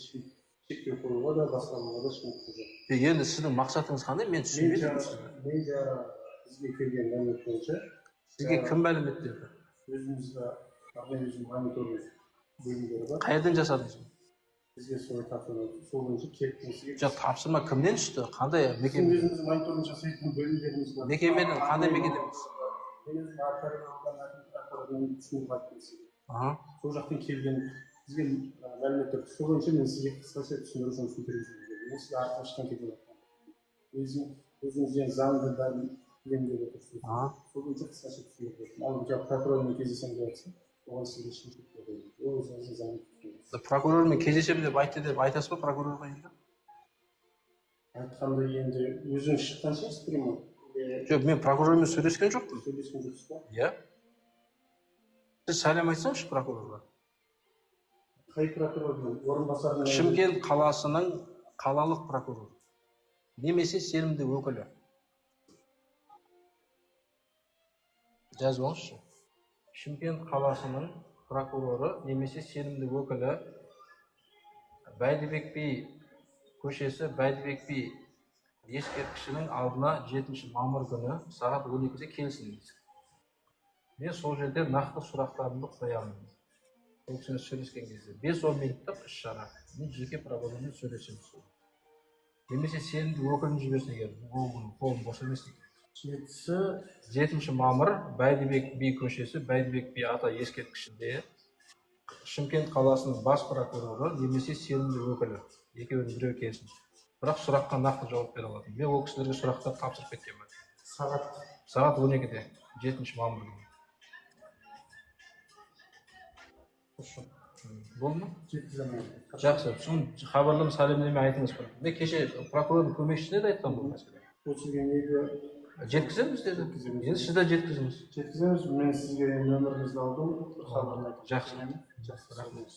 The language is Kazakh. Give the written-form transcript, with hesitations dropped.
шектеу қоюға да басқаруға да ешкім жоқ. Енді сіздің мақсатыңыз қандай? Мен түсінбедім сізді. Мен бізге келген мәлімет бойынша Сізге кім мәлімет берді? өзімізге өзіміздің мониторинг бөлімдері бар. Қайдан жасадыңыз? Бізге соны тапсырды. Сол бойынша келіп жоқ, тапсырма кімнен түсті? Қандай мекеме? Өзіміздің мониторинг жасайтын бөлімдеріміз бар. Мекеменің қандай мекемеңіз? Мен өзім прокуратурадан түсініп айттым сізге. Сол жақтан келген бізге мәліметтер сол бойынша мен сізге қысқаша түсіндіру жұмысын жүргізіп жүрмін. Мен сізге арқылы шыққан келіп жатырмын. Өзіңізден заңды бәрін білемін деп отырсыз. Сол бойынша қысқаша түсіндіріп бердім. Ал прокурормен кездесем деп жатсам, оған сізге ешкім жетпейді. Ол өзіңіздің заңды түсіндіресіз. Прокурормен кездесем деп айтты деп айтасыз ба прокурорға енді? Айтқанда енді өзіңіз шыққан шығарсыз прямо. Жоқ, мен прокурормен сөйлескен жоқпын. Сөйлескен жоқсыз ба? Иә. Сіз сәлем айтсаңызшы прокурорға. Қай прокурордың орынбасарының? Шымкент қаласының қалалық прокуроры. Немесе сенімді өкілі. Жазып алыңызшы. Шымкент қаласының прокуроры немесе сенімді өкілі Бәйдібек би көшесі Бәйдібек би ескерткішінің алдына 7 мамыр күні сағат 12-де келсін. Мен сол жерде нақты сұрақтарымды қоямын. Ол кісіні сөйлескен кезде 5-10 минуттық іс-шара. Мен жеке прокурормен сөйлесемін. Немесе сенімді өкілін жіберсін егер қолым бос емес екен. 7 мамыр Бәйдібек би көшесі Бәйдібек би ата ескерткішінде Шымкент қаласының бас прокуроры немесе сенімді өкілі екеуінің біреуі келсін. Бірақ сұраққа нақты жауап бере алатын. Мен ол кісілерге сұрақтар тапсырып кеткенмін. Сағат 12-де 7 мамыр күні. Болды ма? Жақсы. Соны хабарлама сәлемдеме айтыңыз. Мен кеше прокурордың көмекшісіне де айтқам бұл мәселе. Жеткіземіз деді. Енді сіз де жеткізіңіз. Жеткіземіз. Мен сізге нөміріңізді алдым. Жақсы. Рахмет.